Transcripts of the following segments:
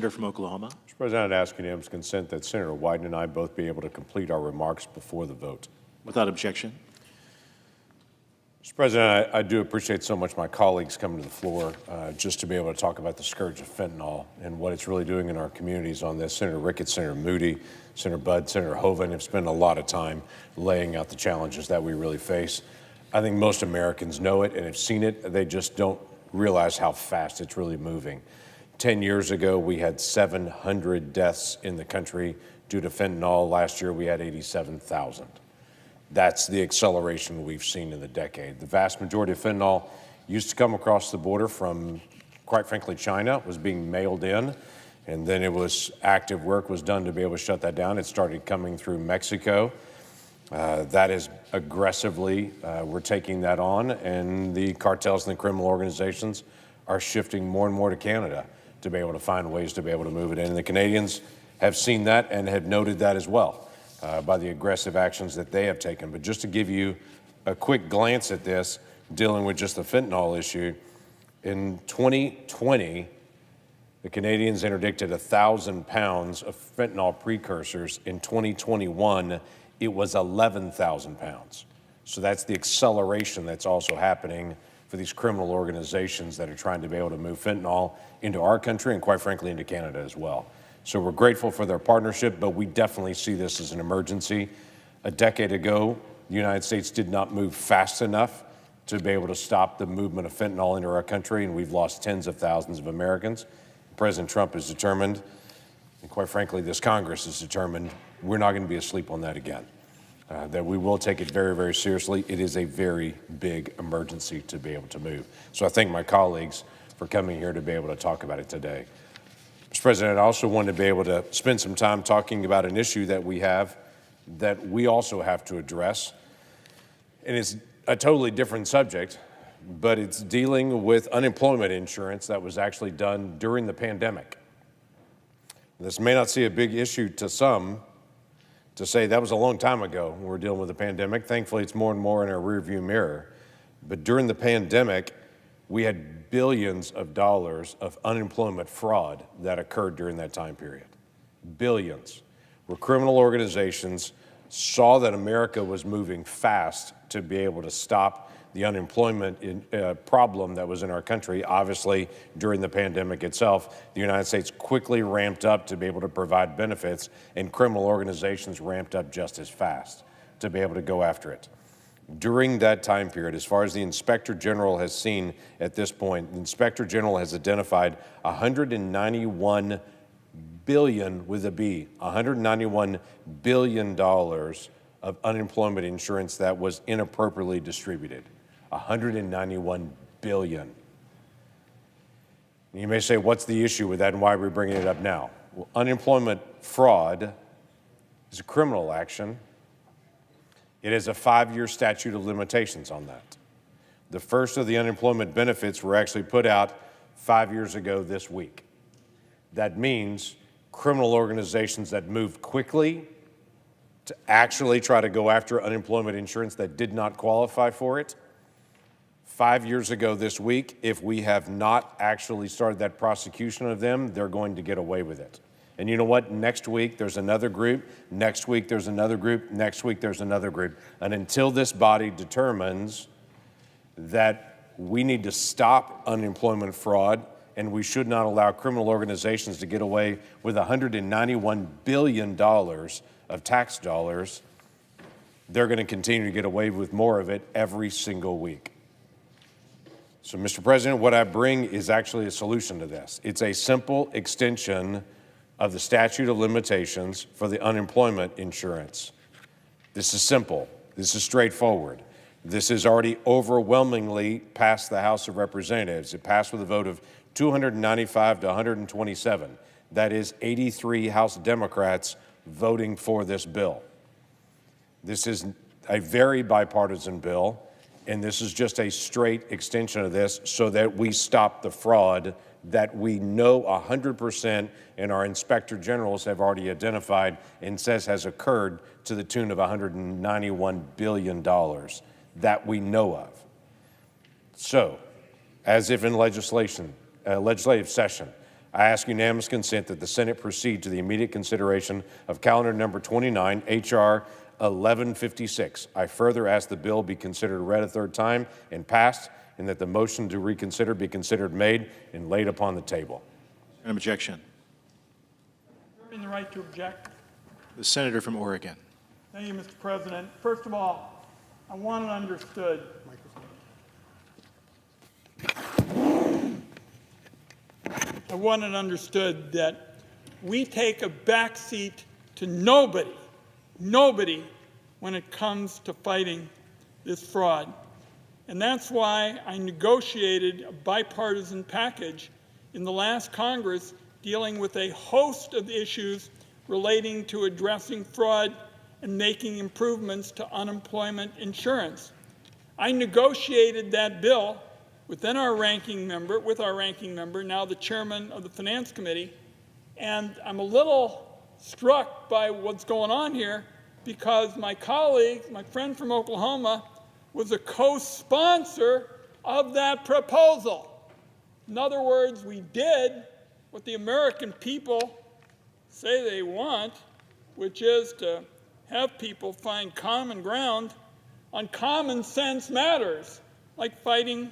Senator from Oklahoma. Mr. President, I'd ask unanimous consent that Senator Wyden and I both be able to complete our remarks before the vote. Without objection. Mr. President, I do appreciate so much my colleagues coming to the floor just to be able to talk about the scourge of fentanyl and what it's really doing in our communities on this. Senator Ricketts, Senator Moody, Senator Budd, Senator Hoeven have spent a lot of time laying out the challenges that we really face. I think most Americans know it and have seen it. They just don't realize how fast it's really moving. 10 years ago, we had 700 deaths in the country due to fentanyl. Last year, we had 87,000. That's the acceleration we've seen in the decade. The vast majority of fentanyl used to come across the border from, quite frankly, China. It was being mailed in, and then active work was done to be able to shut that down. It started coming through Mexico. That is aggressively, we're taking that on, and the cartels and the criminal organizations are shifting more and more to Canada to be able to find ways to be able to move it in. And the Canadians have seen that and have noted that as well. By the aggressive actions that they have taken. But just to give you a quick glance at this, dealing with just the fentanyl issue, in 2020, the Canadians interdicted 1,000 pounds of fentanyl precursors. In 2021, it was 11,000 pounds. So that's the acceleration that's also happening for these criminal organizations that are trying to be able to move fentanyl into our country and, quite frankly, into Canada as well. So we're grateful for their partnership, but we definitely see this as an emergency. A decade ago, the United States did not move fast enough to be able to stop the movement of fentanyl into our country, and we've lost tens of thousands of Americans. President Trump is determined, and quite frankly, this Congress is determined, we're not going to be asleep on that again. That we will take it very, very seriously. It is a very big emergency to be able to move. So I thank my colleagues for coming here to be able to talk about it today. Mr. President, I also wanted to be able to spend some time talking about an issue that we have that we also have to address. And it's a totally different subject, but it's dealing with unemployment insurance that was actually done during the pandemic. This may not seem a big issue to some, to say that was a long time ago when we were dealing with the pandemic. Thankfully, it's more and more in our rearview mirror. But during the pandemic, we had billions of dollars of unemployment fraud that occurred during that time period. Billions. Where criminal organizations saw that America was moving fast to be able to stop the unemployment problem that was in our country. Obviously, during the pandemic itself, the United States quickly ramped up to be able to provide benefits, and criminal organizations ramped up just as fast to be able to go after it. During that time period, as far as the Inspector General has seen at this point, the Inspector General has identified $191 billion with a B, $191 billion of unemployment insurance that was inappropriately distributed. $191 billion. You may say, what's the issue with that and why are we bringing it up now? Well, unemployment fraud is a criminal action. It has a 5-year statute of limitations on that. The first of the unemployment benefits were actually put out 5 years ago this week. That means criminal organizations that moved quickly to actually try to go after unemployment insurance that did not qualify for it, 5 years ago this week, if we have not actually started that prosecution of them, they're going to get away with it. And you know what? Next week, there's another group. Next week, there's another group. Next week, there's another group. And until this body determines that we need to stop unemployment fraud and we should not allow criminal organizations to get away with $191 billion of tax dollars, they're going to continue to get away with more of it every single week. So, Mr. President, what I bring is actually a solution to this. It's a simple extension of the statute of limitations for the unemployment insurance. This is simple. This is straightforward. This is already overwhelmingly passed the House of Representatives. It passed with a vote of 295 to 127. That is 83 House Democrats voting for this bill. This is a very bipartisan bill, and this is just a straight extension of this so that we stop the fraud that we know 100% and our inspector generals have already identified and says has occurred to the tune of $191 billion that we know of. So, as if in legislative session, I ask unanimous consent that the Senate proceed to the immediate consideration of calendar number 29, H.R. 1156. I further ask the bill be considered read a third time and passed, and that the motion to reconsider be considered made and laid upon the table. An objection. In the right to object. The senator from Oregon. Thank you, Mr. President. First of all, I want it understood. I want it understood that we take a backseat to nobody when it comes to fighting this fraud. And that's why I negotiated a bipartisan package in the last Congress dealing with a host of issues relating to addressing fraud and making improvements to unemployment insurance. I negotiated that bill with our ranking member, now the chairman of the Finance Committee, and I'm a little struck by what's going on here because my colleague, my friend from Oklahoma, was a co-sponsor of that proposal. In other words, we did what the American people say they want, which is to have people find common ground on common sense matters like fighting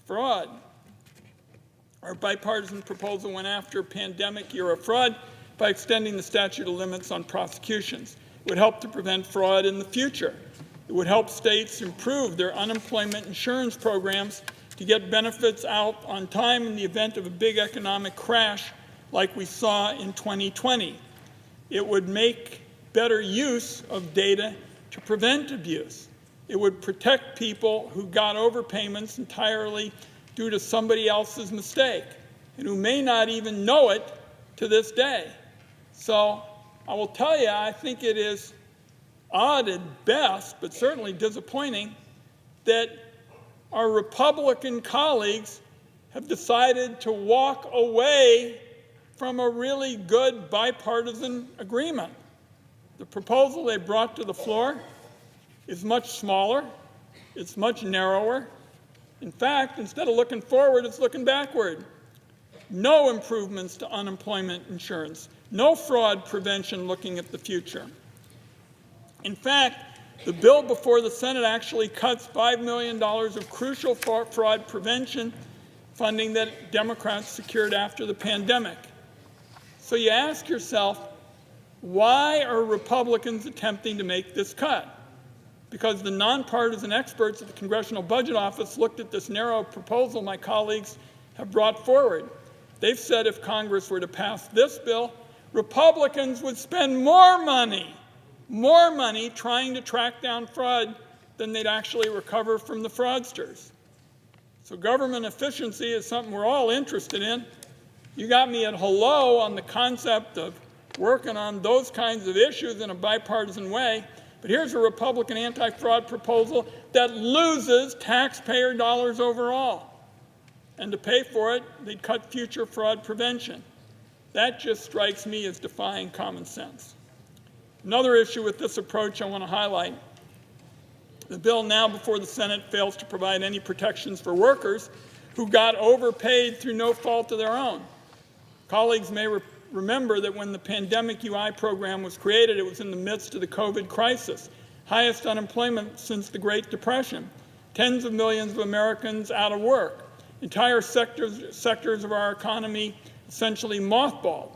fraud. Our bipartisan proposal went after pandemic-era fraud by extending the statute of limits on prosecutions. It would help to prevent fraud in the future. It would help states improve their unemployment insurance programs to get benefits out on time in the event of a big economic crash like we saw in 2020. It would make better use of data to prevent abuse. It would protect people who got overpayments entirely due to somebody else's mistake and who may not even know it to this day. So I will tell you, I think it is odd at best, but certainly disappointing, that our Republican colleagues have decided to walk away from a really good bipartisan agreement. The proposal they brought to the floor is much smaller, it's much narrower. In fact, instead of looking forward, it's looking backward. No improvements to unemployment insurance, no fraud prevention looking at the future. In fact, the bill before the Senate actually cuts $5 million of crucial fraud prevention funding that Democrats secured after the pandemic. So you ask yourself, why are Republicans attempting to make this cut? Because the nonpartisan experts at the Congressional Budget Office looked at this narrow proposal my colleagues have brought forward. They've said if Congress were to pass this bill, Republicans would spend more money trying to track down fraud than they'd actually recover from the fraudsters. So government efficiency is something we're all interested in. You got me at hello on the concept of working on those kinds of issues in a bipartisan way, but here's a Republican anti-fraud proposal that loses taxpayer dollars overall. And to pay for it, they'd cut future fraud prevention. That just strikes me as defying common sense. Another issue with this approach I want to highlight. The bill now before the Senate fails to provide any protections for workers who got overpaid through no fault of their own. Colleagues may remember that when the Pandemic UI program was created, it was in the midst of the COVID crisis, highest unemployment since the Great Depression, tens of millions of Americans out of work, entire sectors of our economy essentially mothballed.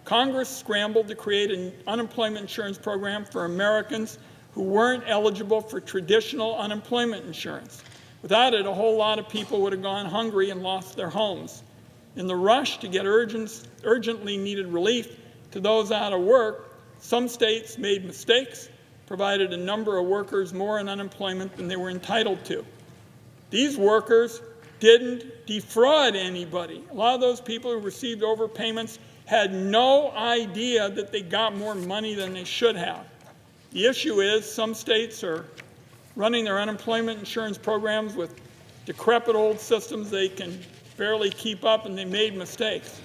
Congress scrambled to create an unemployment insurance program for Americans who weren't eligible for traditional unemployment insurance. Without it, a whole lot of people would have gone hungry and lost their homes. In the rush to get urgently needed relief to those out of work, some states made mistakes, provided a number of workers more in unemployment than they were entitled to. These workers didn't defraud anybody. A lot of those people who received overpayments had no idea that they got more money than they should have. The issue is some states are running their unemployment insurance programs with decrepit old systems they can barely keep up, and they made mistakes.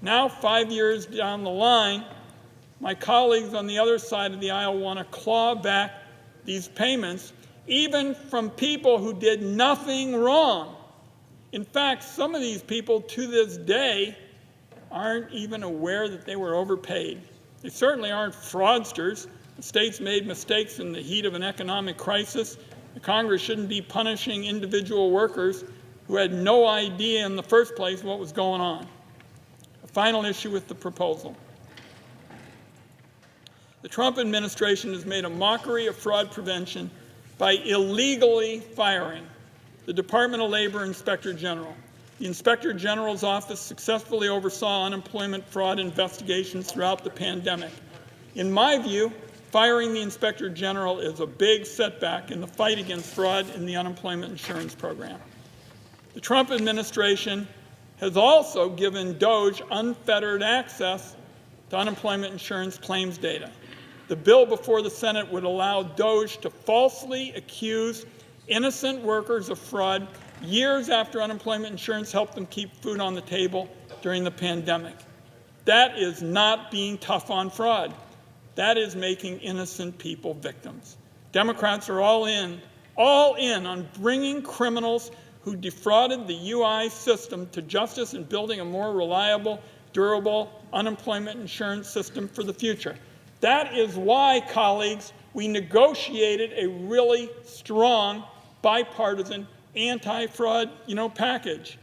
Now, 5 years down the line, my colleagues on the other side of the aisle want to claw back these payments, even from people who did nothing wrong. In fact, some of these people to this day aren't even aware that they were overpaid. They certainly aren't fraudsters. The states made mistakes in the heat of an economic crisis. The Congress shouldn't be punishing individual workers who had no idea in the first place what was going on. A final issue with the proposal. The Trump administration has made a mockery of fraud prevention by illegally firing the Department of Labor Inspector General. The Inspector General's office successfully oversaw unemployment fraud investigations throughout the pandemic. In my view, firing the Inspector General is a big setback in the fight against fraud in the unemployment insurance program. The Trump administration has also given DOGE unfettered access to unemployment insurance claims data. The bill before the Senate would allow DOGE to falsely accuse innocent workers of fraud years after unemployment insurance helped them keep food on the table during the pandemic. That is not being tough on fraud. That is making innocent people victims. Democrats are all in on bringing criminals who defrauded the UI system to justice and building a more reliable, durable unemployment insurance system for the future. That is why, colleagues, we negotiated a really strong, bipartisan, anti-fraud, package.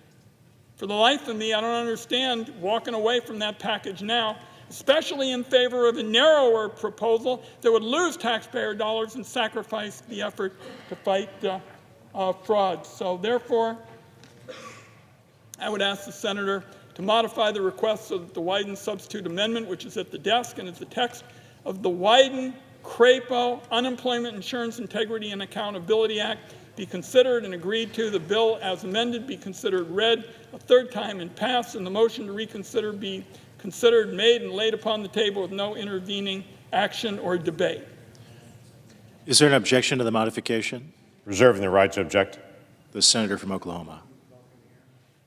For the life of me, I don't understand walking away from that package now, especially in favor of a narrower proposal that would lose taxpayer dollars and sacrifice the effort to fight fraud. So therefore, I would ask the senator to modify the request so that the Wyden substitute amendment, which is at the desk and is the text of the Wyden CRAPO Unemployment Insurance Integrity and Accountability Act, be considered and agreed to. The bill as amended be considered read a third time and passed, and the motion to reconsider be considered, made, and laid upon the table with no intervening action or debate. Is there an objection to the modification? Reserving the right to object. The senator from Oklahoma.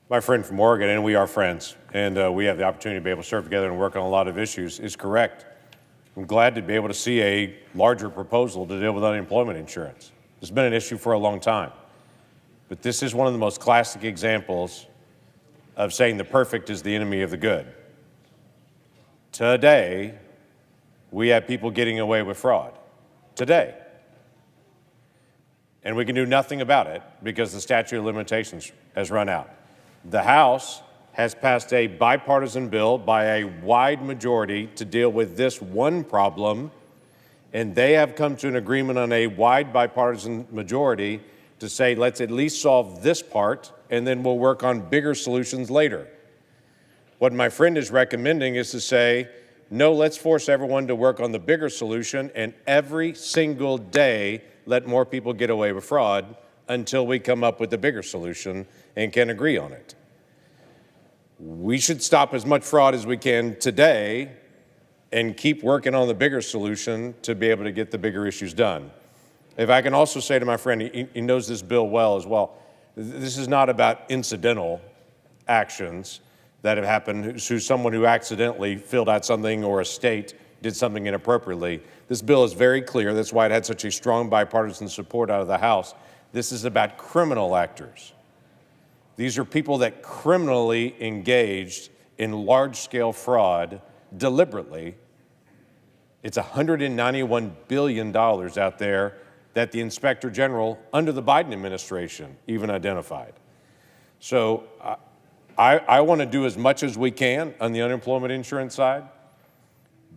My friend from Oregon, and we are friends, and we have the opportunity to be able to serve together and work on a lot of issues, is correct. I'm glad to be able to see a larger proposal to deal with unemployment insurance. It's been an issue for a long time. But this is one of the most classic examples of saying the perfect is the enemy of the good. Today, we have people getting away with fraud. Today. And we can do nothing about it because the statute of limitations has run out. The House has passed a bipartisan bill by a wide majority to deal with this one problem, and they have come to an agreement on a wide bipartisan majority to say, let's at least solve this part, and then we'll work on bigger solutions later. What my friend is recommending is to say, no, let's force everyone to work on the bigger solution, and every single day let more people get away with fraud until we come up with the bigger solution and can agree on it. We should stop as much fraud as we can today and keep working on the bigger solution to be able to get the bigger issues done. If I can also say to my friend, he knows this bill well as well, this is not about incidental actions that have happened to someone who accidentally filled out something or a state did something inappropriately. This bill is very clear. That's why it had such a strong bipartisan support out of the House. This is about criminal actors. These are people that criminally engaged in large-scale fraud deliberately. It's $191 billion out there that the Inspector General under the Biden administration even identified. So I want to do as much as we can on the unemployment insurance side,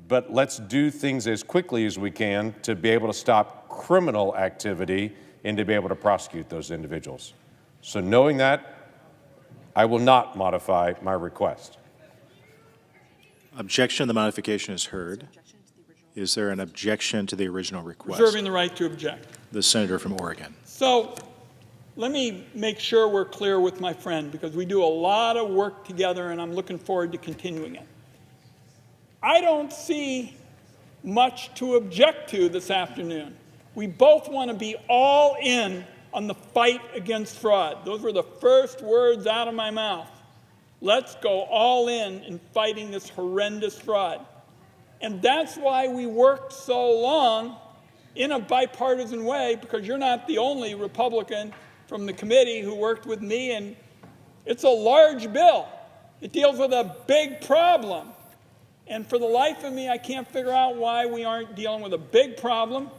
but let's do things as quickly as we can to be able to stop criminal activity and to be able to prosecute those individuals. So knowing that, I will not modify my request. Objection to the modification is heard. Is there an objection to the original request? Reserving the right to object. The senator from Oregon. So let me make sure we're clear with my friend, because we do a lot of work together and I'm looking forward to continuing it. I don't see much to object to this afternoon. We both want to be all in on the fight against fraud. Those were the first words out of my mouth. Let's go all in fighting this horrendous fraud. And that's why we worked so long in a bipartisan way, because you're not the only Republican from the committee who worked with me, and it's a large bill. It deals with a big problem. And for the life of me, I can't figure out why we aren't dealing with a big problem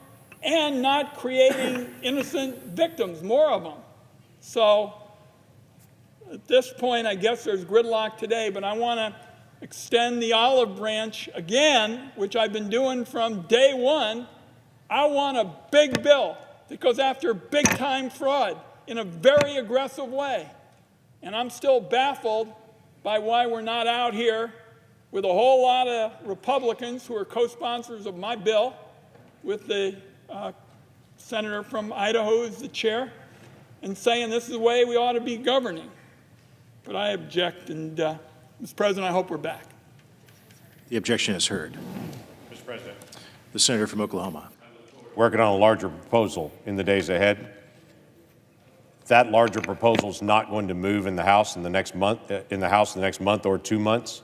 and not creating innocent victims, more of them. So at this point, I guess there's gridlock today, but I want to extend the olive branch again, which I've been doing from day one. I want a big bill that goes after big-time fraud in a very aggressive way. And I'm still baffled by why we're not out here with a whole lot of Republicans who are co-sponsors of my bill, with the senator from Idaho as the chair, and saying this is the way we ought to be governing. But I object, and Mr. President, I hope we're back. The objection is heard. Mr. President. The senator from Oklahoma. Working on a larger proposal in the days ahead. That larger proposal is not going to move in the House in the next month, or 2 months.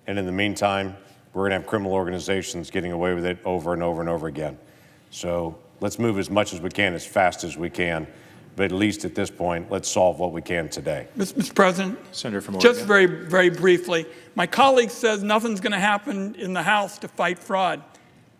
And in the meantime, we're going to have criminal organizations getting away with it over and over and over again. So let's move as much as we can, as fast as we can. But at least at this point, let's solve what we can today. Mr. President, Senator from Oregon. just very briefly, my colleague says nothing's going to happen in the House to fight fraud.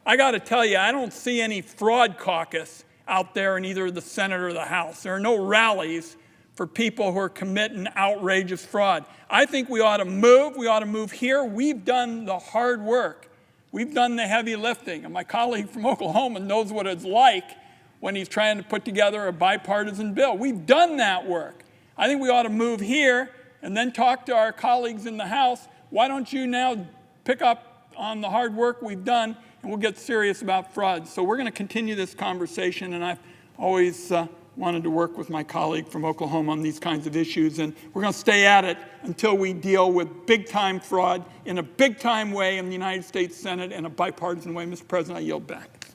I got to tell you, I don't see any fraud caucus out there in either the Senate or the House. There are no rallies for people who are committing outrageous fraud. I think we ought to move. We ought to move here. We've done the hard work. We've done the heavy lifting. And my colleague from Oklahoma knows what it's like when he's trying to put together a bipartisan bill. We've done that work. I think we ought to move here and then talk to our colleagues in the House. Why don't you now pick up on the hard work we've done, and we'll get serious about fraud. So we're going to continue this conversation, and I've always wanted to work with my colleague from Oklahoma on these kinds of issues, and we're going to stay at it until we deal with big-time fraud in a big-time way in the United States Senate in a bipartisan way. Mr. President, I yield back.